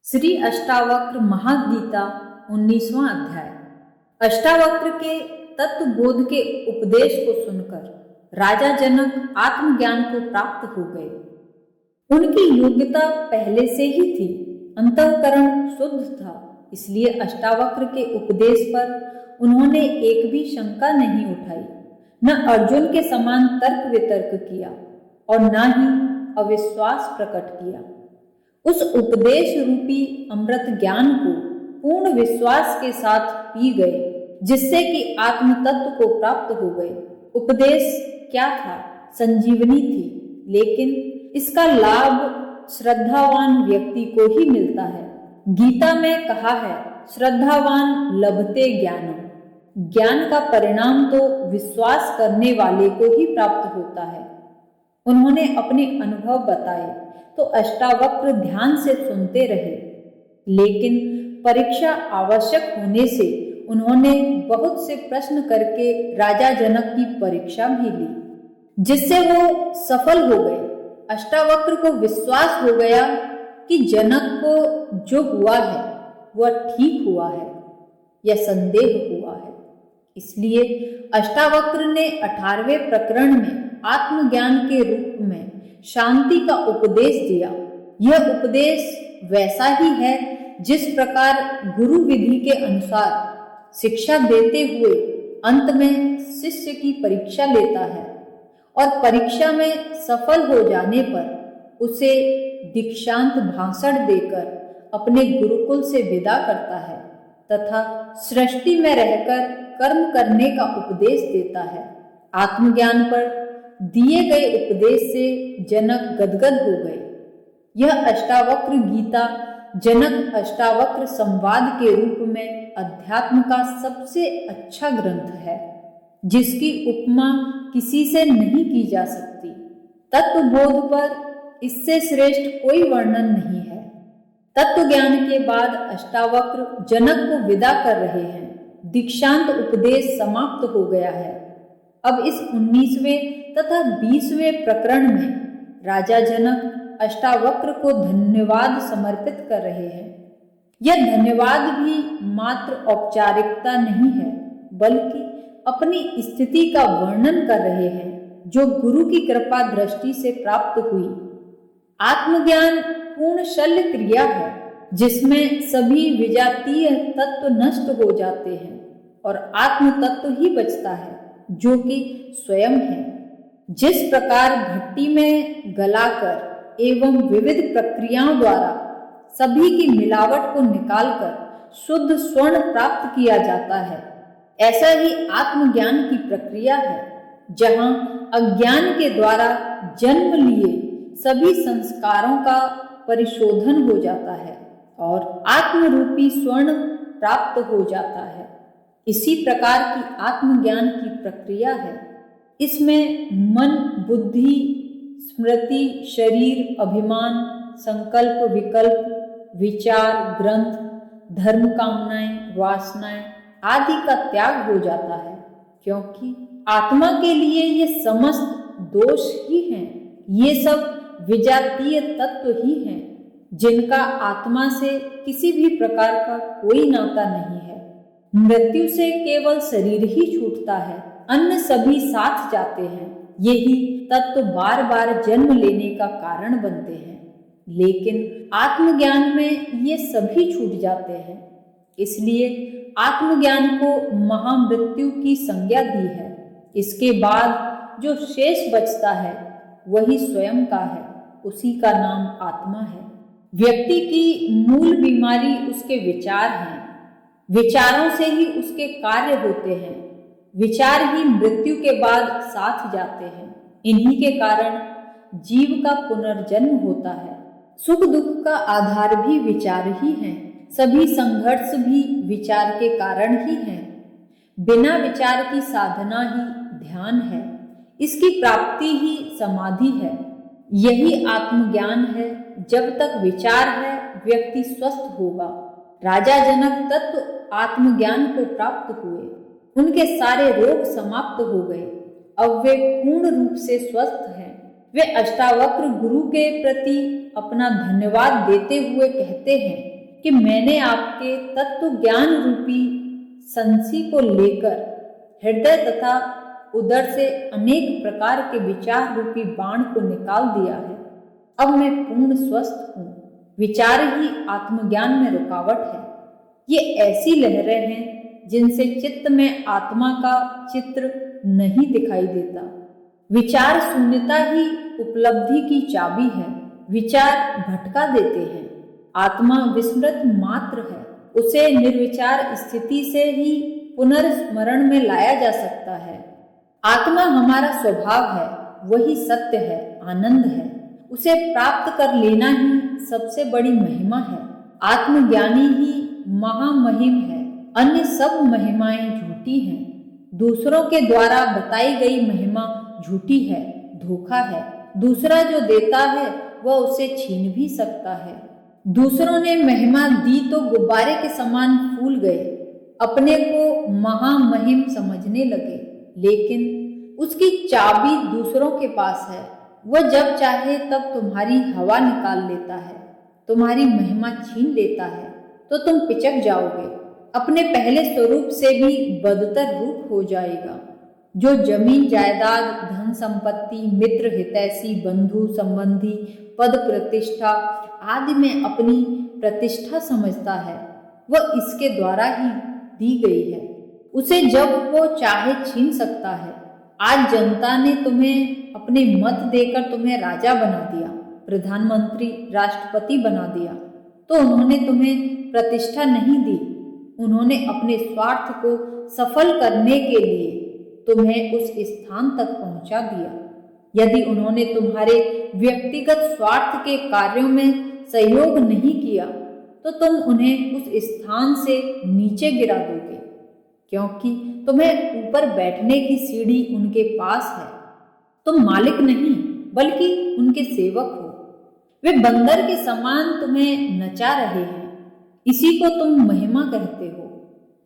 श्री अष्टावक्र महागीता 19वां अध्याय। अष्टावक्र के तत्वबोध के उपदेश को सुनकर राजा जनक आत्मज्ञान को प्राप्त हो गए। उनकी योग्यता पहले से ही थी, अंतःकरण शुद्ध था, इसलिए अष्टावक्र के उपदेश पर उन्होंने एक भी शंका नहीं उठाई, न अर्जुन के समान तर्क वितर्क किया और न ही अविश्वास प्रकट किया। उस उपदेश रूपी अमृत ज्ञान को पूर्ण विश्वास के साथ पी गए, जिससे कि आत्म तत्व को प्राप्त हो गए। उपदेश क्या था? संजीवनी थी, लेकिन इसका लाभ श्रद्धावान व्यक्ति को ही मिलता है। गीता में कहा है, श्रद्धावान लभते ज्ञानम। ज्ञान का परिणाम तो विश्वास करने वाले को ही प्राप्त होता है। उन्होंने अपने अनुभव बताए तो अष्टावक्र ध्यान से सुनते रहे, लेकिन परीक्षा आवश्यक होने से उन्होंने बहुत से प्रश्न करके राजा जनक की परीक्षा भी ली, जिससे वो सफल हो गए। अष्टावक्र को विश्वास हो गया कि जनक को जो हुआ है वह ठीक हुआ है या संदेह हुआ है। इसलिए अष्टावक्र ने 18वें प्रकरण में आत्मज्ञान के रूप में शांति का उपदेश दिया। यह उपदेश वैसा ही है जिस प्रकार गुरु विधि के अनुसार शिक्षा देते हुए अंत में शिष्य की परीक्षा लेता है और परीक्षा में सफल हो जाने पर उसे दीक्षांत भाषण देकर अपने गुरुकुल से विदा करता है तथा सृष्टि में रहकर कर्म करने का उपदेश देता है। आत्मज्ञान पर दिए गए उपदेश से जनक गदगद हो गए। यह अष्टावक्र गीता जनक अष्टावक्र संवाद के रूप में अध्यात्म का सबसे अच्छा ग्रंथ है, जिसकी उपमा किसी से नहीं की जा सकती। तत्वबोध पर इससे श्रेष्ठ कोई वर्णन नहीं है। तत्व ज्ञान के बाद अष्टावक्र जनक को विदा कर रहे हैं। दीक्षांत उपदेश समाप्त हो गया है। अब इस 19वें तथा 20वें प्रकरण में राजा जनक अष्टावक्र को धन्यवाद समर्पित कर रहे हैं। यह धन्यवाद भी मात्र औपचारिकता नहीं है, बल्कि अपनी स्थिति का वर्णन कर रहे हैं जो गुरु की कृपा दृष्टि से प्राप्त हुई। आत्मज्ञान पूर्ण शल्य क्रिया है, जिसमें सभी विजातीय तत्व नष्ट हो जाते हैं और आत्म तत्व ही बचता है, जो कि स्वयं है। जिस प्रकार भट्टी में गलाकर एवं विविध प्रक्रियाओं द्वारा सभी की मिलावट को निकालकर शुद्ध स्वर्ण प्राप्त किया जाता है, ऐसा ही आत्मज्ञान की प्रक्रिया है, जहां अज्ञान के द्वारा जन्म लिए सभी संस्कारों का परिशोधन हो जाता है और आत्मरूपी स्वर्ण प्राप्त हो जाता है। इसी प्रकार की आत्मज्ञान की प्रक्रिया है। इसमें मन, बुद्धि, स्मृति, शरीर, अभिमान, संकल्प, विकल्प, विचार, ग्रंथ, धर्म, कामनाएं, वासनाएं आदि का त्याग हो जाता है, क्योंकि आत्मा के लिए ये समस्त दोष ही हैं। ये सब विजातीय तत्व ही हैं, जिनका आत्मा से किसी भी प्रकार का कोई नाता नहीं है। मृत्यु से केवल शरीर ही छूटता है, अन्य सभी साथ जाते हैं। यही तत्व बार बार जन्म लेने का कारण बनते हैं, लेकिन आत्मज्ञान में ये सभी छूट जाते हैं। इसलिए आत्मज्ञान को महामृत्यु की संज्ञा दी है। इसके बाद जो शेष बचता है वही स्वयं का है, उसी का नाम आत्मा है। व्यक्ति की मूल बीमारी उसके विचार हैं। विचारों से ही उसके कार्य होते हैं। विचार ही मृत्यु के बाद साथ जाते हैं। इन्हीं के कारण जीव का पुनर्जन्म होता है। सुख दुख का आधार भी विचार ही है। सभी संघर्ष भी विचार के कारण ही हैं। बिना विचार की साधना ही ध्यान है। इसकी प्राप्ति ही समाधि है। यही आत्मज्ञान है। जब तक विचार है, व्यक्ति स्वस्थ होगा। राजा जनक तत्व आत्मज्ञान को प्राप्त हुए। उनके सारे रोग समाप्त हो गए। अब वे पूर्ण रूप से स्वस्थ हैं। वे अष्टावक्र गुरु के प्रति अपना धन्यवाद देते हुए कहते हैं, कि मैंने आपके तत्व ज्ञान रूपी संसी को लेकर हृदय तथा उदर से अनेक प्रकार के विचार रूपी बाण को निकाल दिया है। अब मैं पूर्ण स्वस्थ हूँ। विचार ही आत्मज्ञान में रुकावट है। ये ऐसी लहरें हैं जिनसे चित्त में आत्मा का चित्र नहीं दिखाई देता। विचार शून्यता ही उपलब्धि की चाबी है। विचार भटका देते हैं। आत्मा विस्मृत मात्र है। उसे निर्विचार स्थिति से ही पुनर्स्मरण में लाया जा सकता है। आत्मा हमारा स्वभाव है, वही सत्य है, आनंद है। उसे प्राप्त कर लेना ही सबसे बड़ी महिमा है। आत्मज्ञानी ही महामहिम है। अन्य सब महिमाएं झूठी हैं। दूसरों के द्वारा बताई गई महिमा झूठी है, धोखा है। दूसरा जो देता है वह उसे छीन भी सकता है। दूसरों ने महिमा दी तो गुब्बारे के समान फूल गए, अपने को महामहिम समझने लगे। लेकिन उसकी चाबी दूसरों के पास है। वह जब चाहे तब तुम्हारी हवा निकाल लेता है, तुम्हारी महिमा छीन लेता है, तो तुम पिचक जाओगे। अपने पहले स्वरूप से भी बदतर रूप हो जाएगा। जो जमीन जायदाद, धन संपत्ति, मित्र हितैषी, बंधु संबंधी, पद प्रतिष्ठा आदि में अपनी प्रतिष्ठा समझता है, वह इसके द्वारा ही दी गई है। उसे जब वो चाहे छीन सकता है। आज जनता ने तुम्हें अपने मत देकर तुम्हें राजा बना दिया, प्रधानमंत्री, राष्ट्रपति बना दिया, तो उन्होंने तुम्हें प्रतिष्ठा नहीं दी। उन्होंने अपने स्वार्थ को सफल करने के लिए तुम्हें उस स्थान तक पहुंचा दिया। यदि उन्होंने तुम्हारे व्यक्तिगत स्वार्थ के कार्यों में सहयोग नहीं किया तो तुम उन्हें उस स्थान से नीचे गिरा दोगे, क्योंकि तुम्हें ऊपर बैठने की सीढ़ी उनके पास है। तुम मालिक नहीं बल्कि उनके सेवक हो। वे बंदर के समान तुम्हें नचा रहे हैं, इसी को तुम महिमा कहते हो।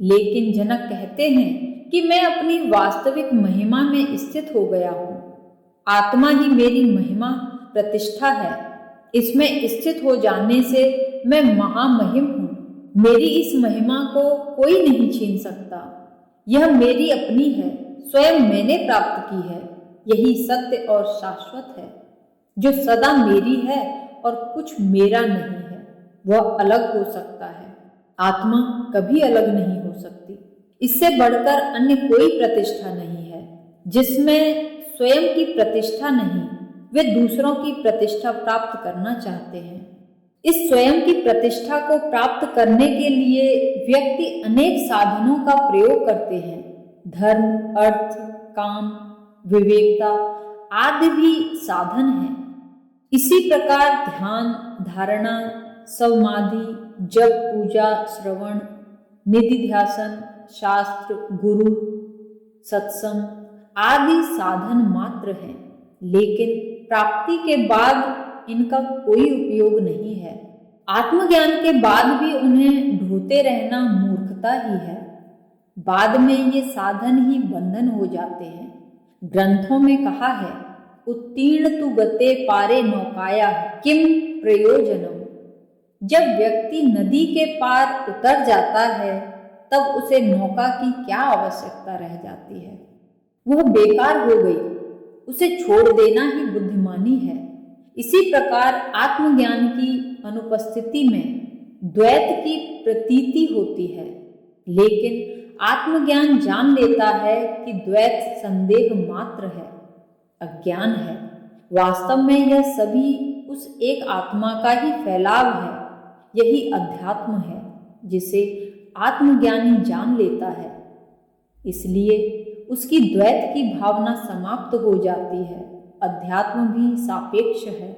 लेकिन जनक कहते हैं कि मैं अपनी वास्तविक महिमा में स्थित हो गया हूँ। आत्मा ही मेरी महिमा प्रतिष्ठा है। इसमें स्थित हो जाने से मैं महामहिम हूँ। मेरी इस महिमा को कोई नहीं छीन सकता। यह मेरी अपनी है, स्वयं मैंने प्राप्त की है। यही सत्य और शाश्वत है, जो सदा मेरी है और कुछ मेरा नहीं है। वह अलग हो सकता है, आत्मा कभी अलग नहीं हो सकती। इससे बढ़कर अन्य कोई प्रतिष्ठा नहीं है। जिसमें स्वयं की प्रतिष्ठा नहीं, वे दूसरों की प्रतिष्ठा प्राप्त करना चाहते हैं। इस स्वयं की प्रतिष्ठा को प्राप्त करने के लिए व्यक्ति अनेक साधनों का प्रयोग करते हैं। धर्म, अर्थ, काम, विवेकता आदि भी साधन हैं। इसी प्रकार ध्यान, धारणा, समाधि, जप, पूजा, श्रवण, निधिध्यासन, शास्त्र, गुरु, सत्संग आदि साधन मात्र हैं। लेकिन प्राप्ति के बाद इनका कोई उपयोग नहीं है। आत्मज्ञान के बाद भी उन्हें ढोते रहना मूर्खता ही है। बाद में ये साधन ही बंधन हो जाते हैं। ग्रंथों में कहा है, उत्तीर्ण तु गते पारे नौकाया किम प्रयोजनम। जब व्यक्ति नदी के पार उतर जाता है तब उसे नौका की क्या आवश्यकता रह जाती है। वह बेकार हो गई, उसे छोड़ देना ही बुद्धिमानी है। इसी प्रकार आत्मज्ञान की अनुपस्थिति में द्वैत की प्रतीति होती है। लेकिन आत्मज्ञान जान लेता है कि द्वैत संदेह मात्र है, अज्ञान है। वास्तव में यह सभी उस एक आत्मा का ही फैलाव है। यही अध्यात्म है जिसे आत्मज्ञानी जान लेता है। इसलिए उसकी द्वैत की भावना समाप्त हो जाती है। अध्यात्म भी सापेक्ष है।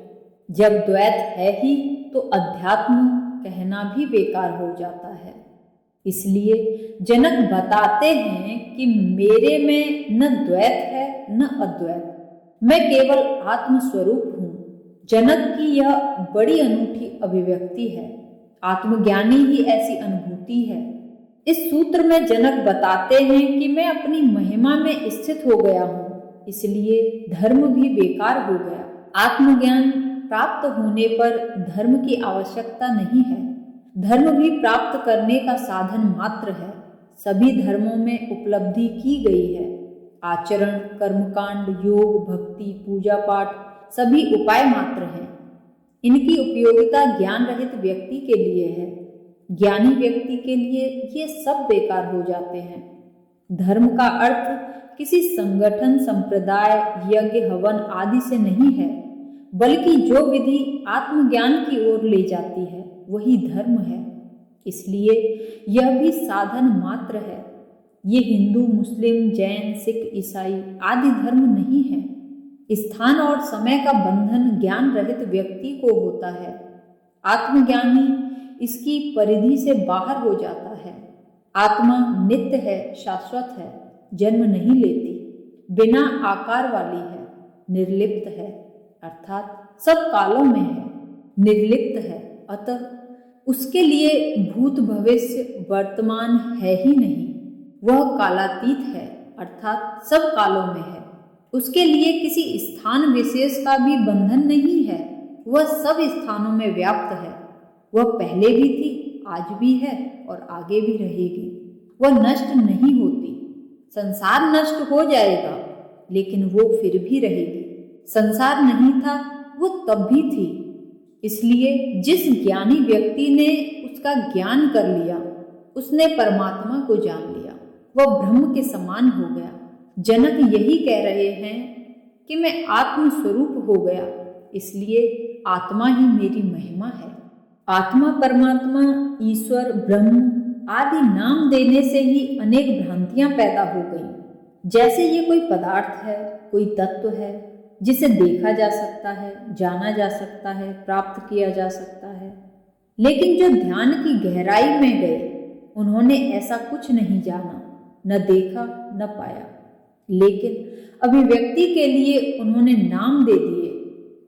जब द्वैत है ही तो अध्यात्म कहना भी बेकार हो जाता है। इसलिए जनक बताते हैं कि मेरे में न द्वैत है न अद्वैत, मैं केवल आत्मस्वरूप हूँ। जनक की यह बड़ी अनूठी अभिव्यक्ति है। आत्मज्ञानी ही ऐसी अनुभूति है। इस सूत्र में जनक बताते हैं कि मैं अपनी महिमा में स्थित हो गया हूँ, इसलिए धर्म भी बेकार हो गया। आत्मज्ञान प्राप्त होने पर धर्म की आवश्यकता नहीं है। धर्म भी प्राप्त करने का साधन मात्र है। सभी धर्मों में उपलब्धि की गई है। आचरण, कर्मकांड, योग, भक्ति, पूजा पाठ सभी उपाय मात्र हैं। इनकी उपयोगिता ज्ञान रहित व्यक्ति के लिए है। ज्ञानी व्यक्ति के लिए ये सब बेकार हो जाते हैं। धर्म का अर्थ किसी संगठन, संप्रदाय, यज्ञ, हवन आदि से नहीं है, बल्कि जो विधि आत्मज्ञान की ओर ले जाती है वही धर्म है। इसलिए यह भी साधन मात्र है। ये हिंदू, मुस्लिम, जैन, सिख, ईसाई आदि धर्म नहीं है। स्थान और समय का बंधन ज्ञान रहित व्यक्ति को होता है। आत्मज्ञानी इसकी परिधि से बाहर हो जाता है। आत्मा नित्य है, शाश्वत है, जन्म नहीं लेती, बिना आकार वाली है, निर्लिप्त है, अर्थात सब कालों में है, निर्लिप्त है। अतः उसके लिए भूत, भविष्य, वर्तमान है ही नहीं। वह कालातीत है, अर्थात सब कालों में है। उसके लिए किसी स्थान विशेष का भी बंधन नहीं है। वह सब स्थानों में व्याप्त है। वह पहले भी थी, आज भी है और आगे भी रहेगी। वह नष्ट नहीं होती। संसार नष्ट हो जाएगा, लेकिन वो फिर भी रहेगी। संसार नहीं था, वो तब भी थी। इसलिए जिस ज्ञानी व्यक्ति ने उसका ज्ञान कर लिया, उसने परमात्मा को जान लिया। वह ब्रह्म के समान हो गया। जनक यही कह रहे हैं कि मैं आत्म स्वरूप हो गया, इसलिए आत्मा ही मेरी महिमा है। आत्मा, परमात्मा, ईश्वर, ब्रह्म आदि नाम देने से ही अनेक भ्रांतियां पैदा हो गई। जैसे ये कोई पदार्थ है, कोई तत्व है जिसे देखा जा सकता है, जाना जा सकता है, प्राप्त किया जा सकता है। लेकिन जो ध्यान की गहराई में गए, उन्होंने ऐसा कुछ नहीं जाना, न देखा, न पाया। लेकिन अभिव्यक्ति के लिए उन्होंने नाम दे दिए,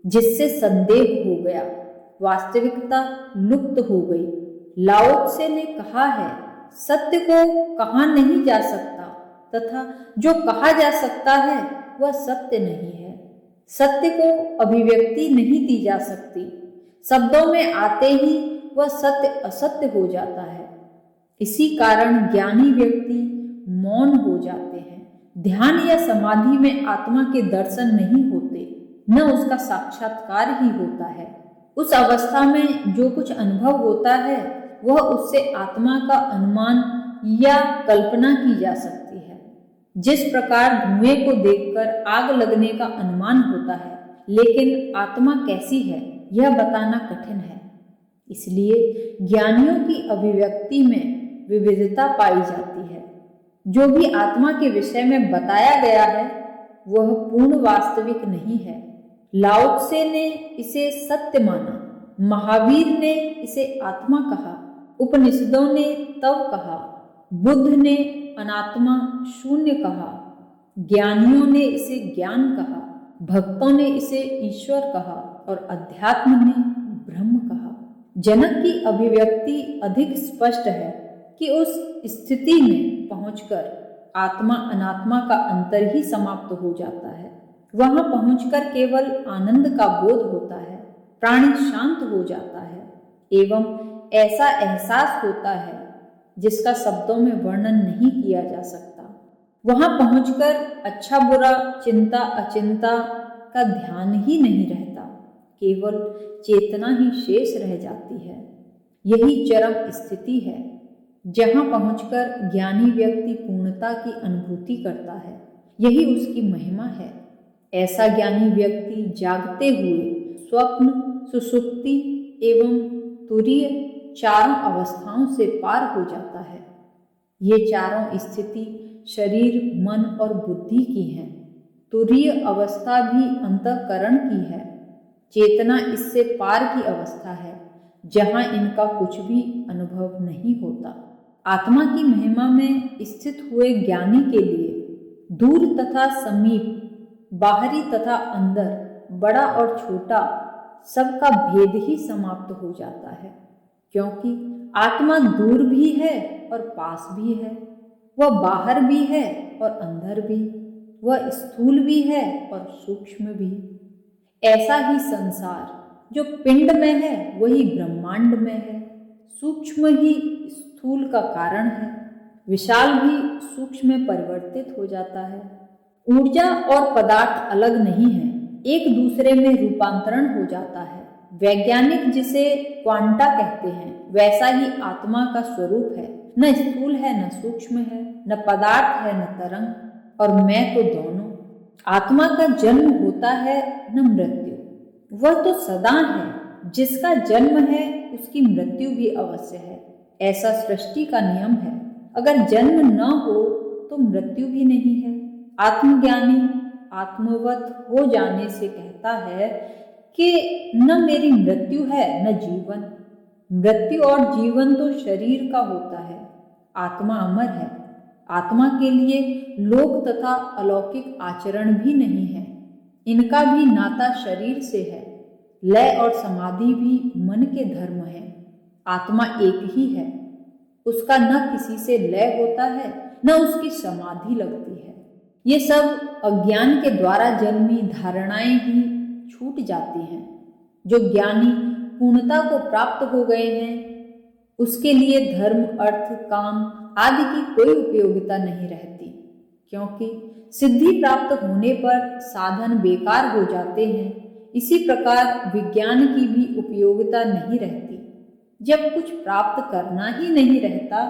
जिससे संदेह हो गया, वास्तविकता लुप्त हो गई। लाओ त्से ने कहा है, सत्य को कहा नहीं जा सकता, तथा जो कहा जा सकता है वह सत्य नहीं है। सत्य को अभिव्यक्ति नहीं दी जा सकती। शब्दों में आते ही वह सत्य असत्य हो जाता है। इसी कारण ज्ञानी व्यक्ति मौन हो जाते हैं। ध्यान या समाधि में आत्मा के दर्शन नहीं होते, न उसका साक्षात्कार ही होता है। उस अवस्था में जो कुछ अनुभव होता है वह उससे आत्मा का अनुमान या कल्पना की जा सकती है। जिस प्रकार धुएं को देखकर आग लगने का अनुमान होता है, लेकिन आत्मा कैसी है यह बताना कठिन है। इसलिए ज्ञानियों की अभिव्यक्ति में विविधता पाई जाती है। जो भी आत्मा के विषय में बताया गया है वह पूर्ण वास्तविक नहीं है। लाओ त्से ने इसे सत्य माना, महावीर ने इसे आत्मा कहा, उपनिषदों ने तव कहा, बुद्ध ने अनात्मा शून्य कहा, ज्ञानियों ने इसे ज्ञान कहा, भक्तों ने इसे ईश्वर कहा और अध्यात्म ने ब्रह्म कहा। जनक की अभिव्यक्ति अधिक स्पष्ट है कि उस स्थिति में पहुंचकर आत्मा अनात्मा का अंतर ही समाप्त हो जाता है। वहां पहुंचकर केवल आनंद का बोध होता है, प्राणी शांत हो जाता है एवं ऐसा एहसास होता है जिसका शब्दों में वर्णन नहीं किया जा सकता। वहां पहुंचकर अच्छा बुरा, चिंता अचिंता का ध्यान ही नहीं रहता, केवल चेतना ही शेष रह जाती है। यही चरम स्थिति है जहां पहुंचकर ज्ञानी व्यक्ति पूर्णता की अनुभूति करता है। यही उसकी महिमा है। ऐसा ज्ञानी व्यक्ति जागते हुए स्वप्न, सुषुप्ति एवं तुरीय चारों अवस्थाओं से पार हो जाता है। ये चारों स्थिति शरीर, मन और बुद्धि की हैं। तुरीय अवस्था भी अंतःकरण की है। चेतना इससे पार की अवस्था है जहां इनका कुछ भी अनुभव नहीं होता। आत्मा की महिमा में स्थित हुए ज्ञानी के लिए दूर तथा समीप, बाहरी तथा अंदर, बड़ा और छोटा सबका भेद ही समाप्त हो जाता है, क्योंकि आत्मा दूर भी है और पास भी है। वह बाहर भी है और अंदर भी। वह स्थूल भी है और सूक्ष्म भी। ऐसा ही संसार जो पिंड में है वही ब्रह्मांड में है। सूक्ष्म ही स्थूल का कारण है, विशाल भी सूक्ष्म में परिवर्तित हो जाता है। ऊर्जा और पदार्थ अलग नहीं है, एक दूसरे में रूपांतरण हो जाता है। वैज्ञानिक जिसे क्वांटा कहते हैं, वैसा ही आत्मा का स्वरूप है, न स्थूल है न सूक्ष्म है, न पदार्थ है न तरंग, और मैं तो दोनों। आत्मा का जन्म होता है न मृत्यु, वह तो सदा है, जिसका जन्म है उसकी मृत्यु भी अवश्य है, ऐसा सृष्टि का नियम है। अगर जन्म न हो तो मृत्यु भी नहीं है। आत्मज्ञानी आत्मवत हो जाने से कहता है कि न मेरी मृत्यु है न जीवन। मृत्यु और जीवन तो शरीर का होता है, आत्मा अमर है। आत्मा के लिए लोक तथा अलौकिक आचरण भी नहीं है, इनका भी नाता शरीर से है। लय और समाधि भी मन के धर्म है। आत्मा एक ही है, उसका न किसी से लय होता है न उसकी समाधि लगती है। ये सब अज्ञान के द्वारा जन्मी धारणाएं ही छूट जाती हैं। जो ज्ञानी पूर्णता को प्राप्त हो गए हैं, उसके लिए धर्म अर्थ काम आदि की कोई उपयोगिता नहीं रहती, क्योंकि सिद्धि प्राप्त होने पर साधन बेकार हो जाते हैं। इसी प्रकार विज्ञान की भी उपयोगिता नहीं रहती। जब कुछ प्राप्त करना ही नहीं रहता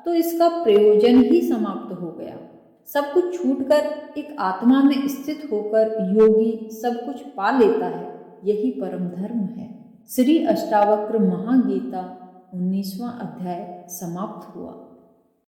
तो इसका प्रयोजन ही समाप्त हो गया। सब कुछ छूटकर एक आत्मा में स्थित होकर योगी सब कुछ पा लेता है, यही परम धर्म है। श्री अष्टावक्र महागीता 19वां अध्याय समाप्त हुआ।